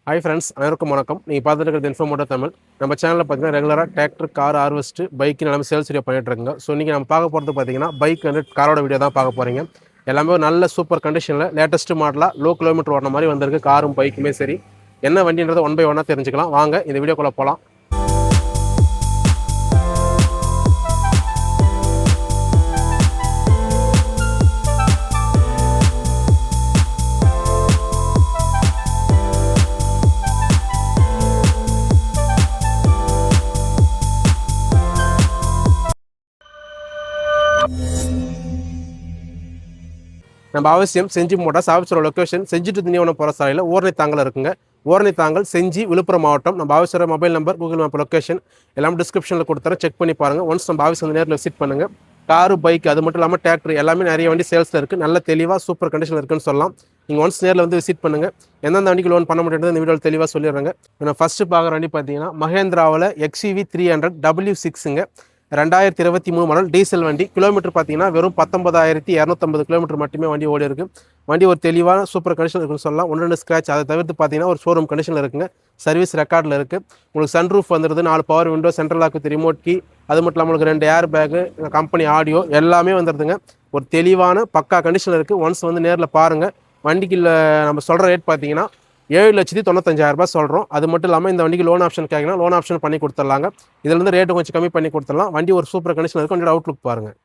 Hi friends, அனைவருக்கும் வணக்கம். நீங்கள் பார்த்துட்டு இருக்கிறது இன்ஃபோமோட்டோ தமிழ். நம்ம சேனலில் பார்த்தீங்கன்னா ரெகுலராக டிராக்டர், கார், ஹார்வெஸ்ட்டு, பைக்கு எல்லாமே சேல்ஸ் வீடியோ பண்ணிட்டு இருக்குங்க. ஸோ இன்றைக்கி நம்ம பார்க்க போகிறது பார்த்தீங்கன்னா பைக் அண்ட் காரோட வீடியோ தான் பார்க்க போகிறீங்க. எல்லாமே ஒரு நல்ல சூப்பர் கண்டிஷனில் லேட்டஸ்ட் மாடலாக லோ கிலோமீட்டர் ஓடுற மாதிரி வந்திருக்கு. காரும் பைக்குமே சரி. என்ன வண்டின்றதை ஒன் பை ஒன்னாக தெரிஞ்சுக்கலாம். வாங்க இந்த வீடியோக்குள்ளே போகலாம். நம்ம அவசியம் செஞ்சி மோட்டார்ஸ் ஆஃபீஸரோட லொக்கேஷன் செஞ்சி டு திண்டிவனம் போகிற சாலையில் ஓரணி தாங்கல் இருக்குங்க. ஓரணி தாங்கல், செஞ்சி, விழுப்புரம் மாவட்டம். நம்ம ஆஃபீஸரோட mobile number, Google map location எல்லாம் டிஸ்கிரிப்ஷனில் கொடுத்துறேன். செக் பண்ணி பாருங்கள். ஒன்ஸ் நம்ம ஆஃபீஸ் வந்து நேரில் விசிட் பண்ணுங்கள். காரு, பைக், அது மட்டும் இல்லாமல் டிராக்டர் எல்லாமே நிறைய வண்டி சேல்ஸில் இருக்குது. நல்ல தெளிவாக சூப்பர் கண்டிஷனில் இருக்குன்னு சொல்லலாம். நீங்கள் ஒன்ஸ் நேரில் வந்து விசிட் பண்ணுங்கள். எந்தெந்த வண்டிக்கு லோன் பண்ண முடியாது இந்த வீடியோவில் தெளிவாக சொல்லிடுறாங்க. நான் ஃபஸ்ட்டு பார்க்குற வண்டி பார்த்தீங்கன்னா மஹேந்திராவில் XUV 300 W6ங்க. 2023 மாடல் டீசல் வண்டி. கிலோமீட்டர் பார்த்தீங்கன்னா வெறும் 19,250 கிலோமீட்டர் மட்டுமே வண்டி ஓடி இருக்குது. வண்டி ஒரு தெளிவான சூப்பர் கண்டிஷன் இருக்குன்னு சொல்லலாம். 1-2 ஸ்க்ராட்ச் அதை தவிர்த்து பார்த்தீங்கன்னா ஒரு ஷோரூம் கண்டிஷனில் இருக்குங்க. சர்வீஸ் ரெக்கார்டில் இருக்குது. உங்களுக்கு சன்ரூஃப் வந்துடுது, 4 power window, central lock with remote key, அது மட்டும் இல்லாமல் உங்களுக்கு 2 ஏர் பேக்கு, கம்பெனி ஆடியோ எல்லாமே வந்துடுதுங்க. ஒரு தெளிவான பக்கா கண்டிஷனில் இருக்குது. ஒன்ஸ் வந்து நேரில் பாருங்கள். வண்டிக்கு நம்ம சொல்கிற ரேட் பார்த்தீங்கன்னா 7,95,000 சொல்கிறோம். அது மட்டும் இல்லாமல் இந்த வண்டிக்கு லோன் ஆப்ஷன் கேட்குன்னா லோன் ஆப்ஷன் பண்ணி கொடுத்துடலாங்க. இதுலேருந்து ரேட்டு கொஞ்சம் கம்மி பண்ணி கொடுத்துடலாம். வண்டி ஒரு சூப்பர் கண்டிஷன் இருக்கும். வண்டியோட அவுட்லுக் பாருங்கள்.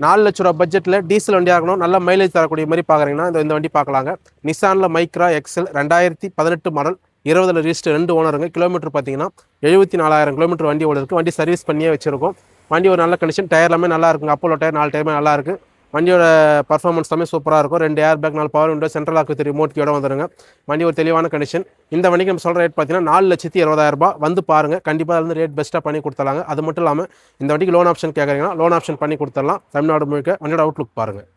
₹4,00,000 பட்ஜெட்டில் டீசல் வண்டி ஆகணும், நல்ல மைலேஜ் தரக்கூடிய மாதிரி பார்க்குறீங்கன்னா இந்த வண்டி பார்க்கலாங்க. நிசானில் மைக்ரா எக்ஸல் 2018 மாடல், 20 ரிஜிஸ்டர், 2 ஓனருங்க. கிலோமீட்டர் பார்த்தீங்கன்னா 74,000 கிலோமீட்டர் வண்டி ஓடி இருக்குது. வண்டி சர்வீஸ் பண்ணியே வச்சிருக்கோம். வண்டி ஒரு நல்ல கண்டிஷன். டயர் எல்லாமே நல்லா இருக்குங்க. அப்போலோ டயர் 4 டயருமே நல்லா இருக்குது. வண்டியோட பர்ஃபார்மன்ஸ் எல்லாமே சூப்பராக இருக்கும். 2 air bag, 4 power window, central lock with remote கீயோட வந்துடுங்க. வண்டி ஒரு தெளிவான கண்டிஷன். இந்த வண்டிக்கு நம்ம சொல்கிற ரேட் பார்த்தீங்கன்னா ₹4,20,000. வந்து பாருங்கள். கண்டிப்பாக வந்து ரேட் பெஸ்ட்டாக பண்ணி கொடுத்துடலாங்க. அது மட்டும் இல்லாமல் இந்த வண்டிக்கு லோன் ஆப்ஷன் கேட்குறீங்கன்னா லோன் ஆப்ஷன் பண்ணி கொடுத்துடலாம். தமிழ்நாடு முழுக்க வண்டியோட அவுட்லுக் பாருங்கள்.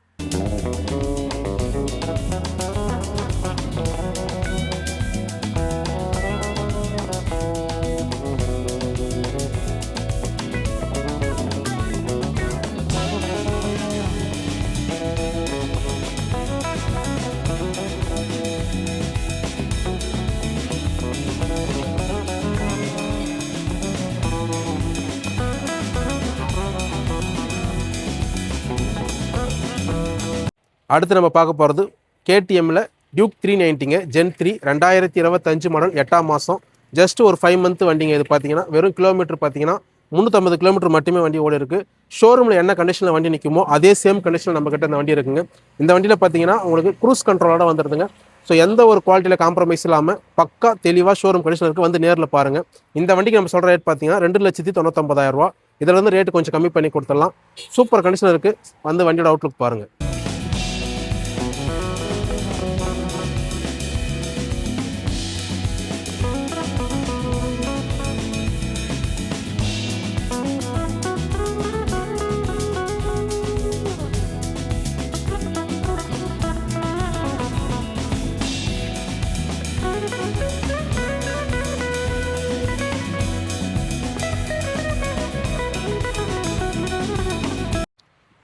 அடுத்து நம்ம பார்க்க போகிறது KTMல டியூக் 390ங்க. ஜென் 3 2025 மாடல், 8ஆம் மாதம். ஜஸ்ட் ஒரு 5 மந்த் வண்டிங்க. இது பார்த்தீங்கன்னா வெறும் கிலோமீட்டர் பார்த்தீங்கன்னா 350 கிலோமீட்டர் மட்டுமே வண்டி ஓடி இருக்குது. ஷோரூமில் என்ன கண்டிஷனில் வண்டி நிற்குமோ அதே சேம் கண்டிஷனில் நம்மக்கிட்ட இந்த வண்டி இருக்குங்க. இந்த வண்டியில் பார்த்தீங்கன்னா உங்களுக்கு க்ரூஸ் கண்ட்ரோலோட வந்துடுதுங்க. ஸோ எந்த ஒரு குவாலிட்டியில் காம்ப்ரமைஸ் இல்லாமல் பக்கா தெளிவாக ஷோரூம் கண்டிஷன் இருக்குது. வந்து நேரில் பாருங்கள். இந்த வண்டிக்கு நம்ம சொல்கிற ரேட் பார்த்தீங்கன்னா ₹2,99,000. இதில் வந்து ரேட்டு கொஞ்சம் கம்மி பண்ணி கொடுத்துடலாம். சூப்பர் கண்டிஷன் இருக்குது. வந்து வண்டியோட அவுட்லுக் பாருங்கள்.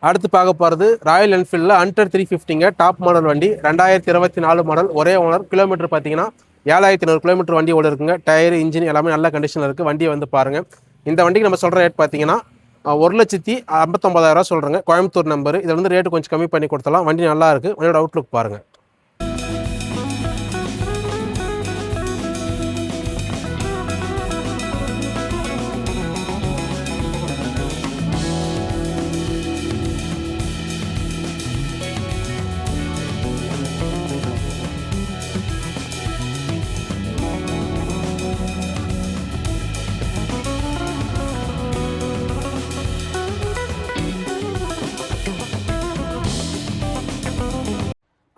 அடுத்து பார்க்க போகிறது ராயல் என்ஃபீல்டில் ஹண்டர் 350ங்க. டாப் மாடல் வண்டி. 2024 மாடல், ஒரே ஓனர். கிலோமீட்டர் பார்த்தீங்கன்னா 7,500 கிலோமீட்டர் வண்டி ஓடி இருக்குங்க. டயர், இன்ஜின் எல்லாமே நல்ல கண்டிஷனில் இருக்குது. வண்டியை வந்து பாருங்கள். இந்த வண்டிக்கு நம்ம சொல்கிற ரேட் பார்த்தீங்கன்னா ₹1,59,000 சொல்கிறேங்க. கோயம்புத்தூர் நம்பர். இதில் வந்து ரேட்டு கொஞ்சம் கம்மி பண்ணி கொடுத்துடலாம். வண்டி நல்லா இருக்குது. வண்டியோட அவுட்லுக் பாருங்கள்.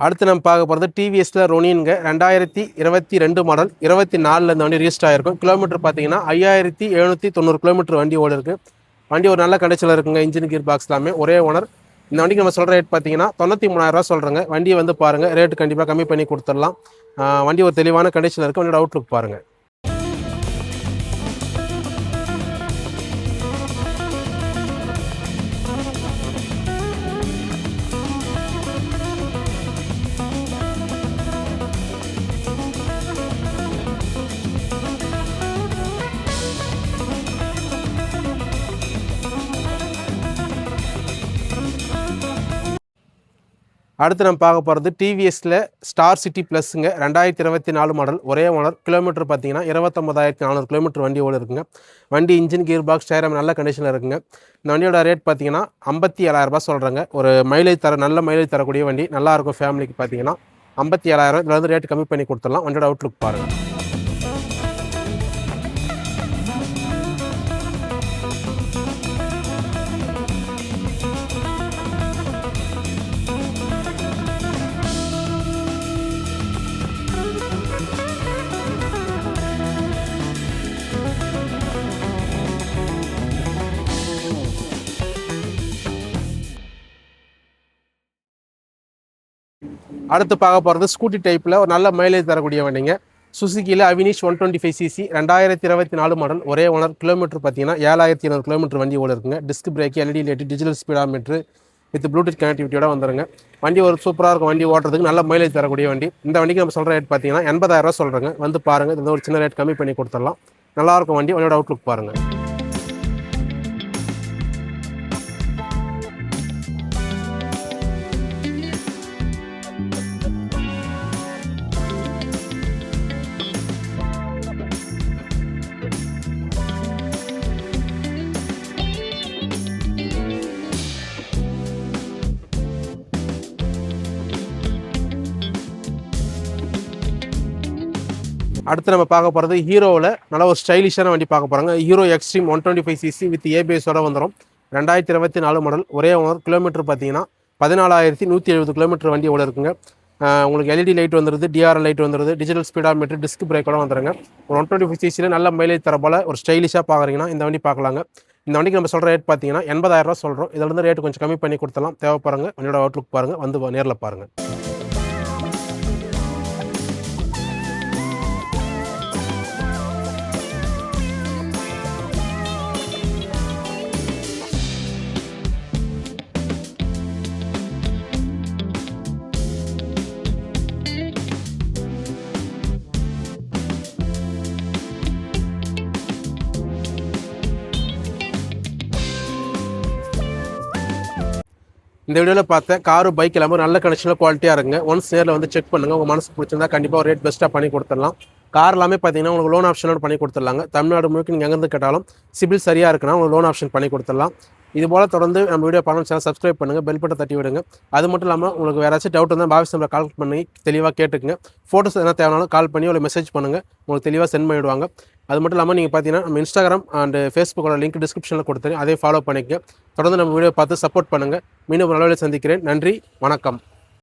அடுத்து நம்ம பார்க்க போகிறது டிவிஎஸ்ல ரொனின்ங்க 2022 மாடல் 24 இந்த வண்டி ரிஜிஸ்டர் ஆகிருக்கும். கிலோமீட்டர் பார்த்தீங்கன்னா 5790 கிலோமீட்டர் வண்டி ஓடி இருக்குது. வண்டி ஒரு நல்ல கண்டிஷனில் இருக்குங்க. இன்ஜின் கீர் பாக்ஸ் எல்லாமே ஒரே ஓனர். இந்த வண்டிக்கு நம்ம சொல்கிற ரேட் பார்த்தீங்கன்னா 93,000 சொல்கிறேங்க. வண்டியை வந்து பாருங்கள், ரேட்டு கண்டிப்பாக கம்மி பண்ணி கொடுத்துடலாம். வண்டி ஒரு தெளிவான கண்டிஷனில் இருக்குது. வண்டியோட அவுட்லுக் பாருங்கள். அடுத்து நம்ம பார்க்க போகிறது டிவிஎஸ்ல ஸ்டார் சிட்டி ப்ளஸ்ங்க 2024 மாடல் ஒரே ஓனர். கிலோமீட்டர் பார்த்தீங்கன்னா 29,400 கிலோமீட்டர் வண்டி ஓடி இருக்குங்க. வண்டி இன்ஜின் கீர் பாக்ஸ் டயர் நல்ல கண்டிஷனில் இருக்குங்க. இந்த வண்டியோட ரேட் பார்த்தீங்கன்னா 57,000 சொல்கிறாங்க. ஒரு மைலேஜ் நல்ல மைலேஜ் தரக்கூடிய வண்டி, நல்லாயிருக்கும். ஃபேமிலிக்கு பார்த்தீங்கன்னா 57,000. இதில் வந்து ரேட் கம்மி பண்ணி கொடுத்துடலாம். வண்டியோட அவுட்லுக் பாருங்கள். அடுத்து பார்க்க போகிறது ஸ்கூட்டி டைப்பில் ஒரு நல்ல மைலேஜ் தரக்கூடிய வண்டிங்க. சுசுக்கியில் அவினிஷ் 125cc 2024 மாடல் ஒரே ஓனர். கிலோமீட்டர் பார்த்தீங்கன்னா 7,200 கிலோமீட்டர் வண்டி ஓடி இருக்குங்க. Disc brake, LED light, digital speedometer with Bluetooth கனெக்டிவிட்டியோட வந்துருங்க. வண்டி ஒரு சூப்பராக இருக்கும். வண்டி ஓட்டுறதுக்கு நல்ல மைலேஜ் தரக்கூடிய வண்டி. இந்த வண்டிக்கு நம்ம சொல்கிற ரேட் பார்த்தீங்கன்னா 80,000 சொல்கிறேங்க. வந்து பாருங்கள், இந்த ஒரு சின்ன ரேட் கம்மி பண்ணி கொடுத்துடலாம். நல்லாயிருக்கும் வண்டி. வண்டியோட அவுட்லுக் பாருங்கள். அடுத்து நம்ம பார்க்க போகிறது ஹீரோவில் நல்ல ஒரு ஸ்டைலிஷான வண்டி பார்க்க போகிறாங்க. ஹீரோ எக்ஸ்ட்ரீம் 125cc வித் ஏபிஎஸோட வந்துடும். 2024 மாடல் ஒரே ஓனர். கிலோமீட்டர் பார்த்தீங்கன்னா 14,170 கிலோமீட்டர் வண்டி எவ்வளோ இருக்குங்க. உங்களுக்கு எல்இடி லைட் வந்துடுது, டிஆர்எல் லைட் வந்துடுது, டிஜிட்டல் ஸ்பீடாமீட்டர், டிஸ்க் பிரேக்கோட வந்துடுங்க. ஒரு 125cc நல்ல மைலேஜ் தர போல் ஒரு ஸ்டைலிஷாக பார்க்குறீங்கன்னா இந்த வண்டி பார்க்கலாங்க. இந்த வண்டிக்கு நம்ம சொல்கிற ரேட் பார்த்தீங்கன்னா 80,000 சொல்கிறோம். இதில் இருந்து ரேட்டு கொஞ்சம் கம்மி பண்ணி கொடுத்தலாம். தேவைப்படுறாங்க. வண்டியோட அவுட்லுக் பாருங்கள், வந்து நேரில் பாருங்கள். இந்த வீடியோவில் பார்த்த காரு பைக் எல்லாமே நல்ல கண்டிஷனில் குவாலிட்டியாக இருக்குங்க. ஒன்ஸ் நேரில் வந்து செக் பண்ணுங்கள். உங்கள் மனசு பிடிச்சிருந்தா கண்டிப்பாக ஒரு ரேட் பெஸ்ட்டாக பண்ணி கொடுத்துடலாம். கார் எல்லாமே பார்த்தீங்கன்னா உங்களுக்கு லோன் ஆப்ஷனோட பண்ணி கொடுத்துடலாங்க. தமிழ்நாடு முழுக்க நீங்கள் எங்கேருந்து கேட்டாலும் சிபில் சரியாக இருக்குன்னா உங்களுக்கு லோன் ஆப்ஷன் பண்ணி கொடுத்துடலாம். இது போல் தொடர்ந்து நம்ம வீடியோ பார்க்கணும் சேனல் சப்ஸ்கிரைப் பண்ணுங்கள், பெல் பட்டன் தட்டி விடுங்க. அது மட்டும் இல்லாமல் உங்களுக்கு வேறு ஏதாச்சும் டவுட் இருந்தால் பாவிஸ் நம்பரை கால் பண்ணி தெளிவாக கேட்டுக்குங்க. ஃபோட்டோஸ் எதனா தேவைனாலும் கால் பண்ணி ஒரு மெசேஜ் பண்ணுங்கள், உங்களுக்கு தெளிவாக சென்ட் பண்ணிவிடுவாங்க. அது மட்டும் இல்லாமல் நீங்கள் பார்த்தீங்கன்னா நம்ம இன்ஸ்டாகிராம் அண்ட் ஃபேஸ்புக்கோட லிங்க் டிஸ்கிரிப்ஷனில் கொடுத்துருங்க, அதே ஃபாலோ பண்ணிக்கங்க. தொடர்ந்து நம்ம வீடியோ பார்த்து சப்போர்ட் பண்ணுங்கள். மீண்டும் ஒரு நல்ல சந்திக்கிறேன். நன்றி, வணக்கம்.